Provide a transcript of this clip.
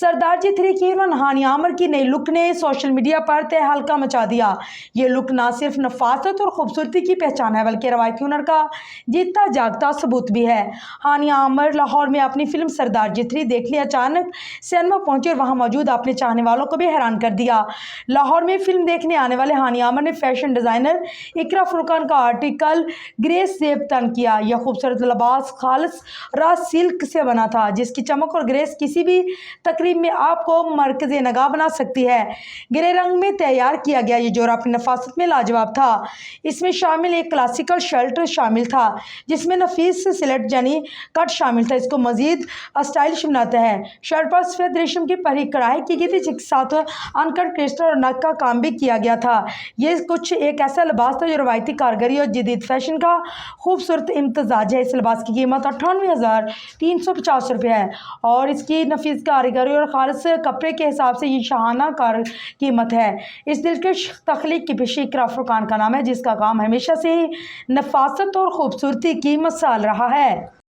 सरदार जी 3 की हीरोइन हानिया आमिर की नई लुक ने सोशल मीडिया पर तहलका मचा दिया। ये लुक ना सिर्फ नफासत और खूबसूरती की पहचान है बल्कि रवायती हुनर का जीता जागता सबूत भी है। हानिया आमिर लाहौर में अपनी फिल्म सरदार जी 3 देखने अचानक सिनेमा पहुंची और वहां मौजूद अपने चाहने वालों को भी हैरान कर दिया। लाहौर में फिल्म देखने आने वाले हानिया आमिर ने फैशन डिजाइनर इकरा फुरकान का आर्टिकल ग्रेस से तन किया। यह खूबसूरत लिबास खालिस रास सिल्क से बना था जिसकी चमक और ग्रेस किसी भी तकरीब में आपको मरकज़े नगाह बना सकती है। ग्रे रंग में तैयार किया गया ये जोड़ा अपनी नफासत में लाजवाब था। इसमें शामिल एक क्लासिकल शर्ट शामिल था जिसमें नफीस सिलेट यानी कट शामिल था। इसको मजीद स्टाइलिश बनाता है। शर्ट पर सफेद रेशम की परी कढ़ाई की गई थी जिसके साथ अनकट क्रिस्टल और नग का काम भी किया गया था। ये कुछ एक ऐसा लिबास था जो रवायती कारीगरी और जदीद फैशन का खूबसूरत इम्तजाज है। इस लिबास की कीमत 98,350 रुपये है और इसकी नफीस कारीगरी और खालिस कपड़े के हिसाब से ये शाहाना कीमत है। इस दिलकश तख्लीक के पीछे इकरा फुरकान का नाम है जिसका काम हमेशा से ही नफासत और खूबसूरती की मिसाल रहा है।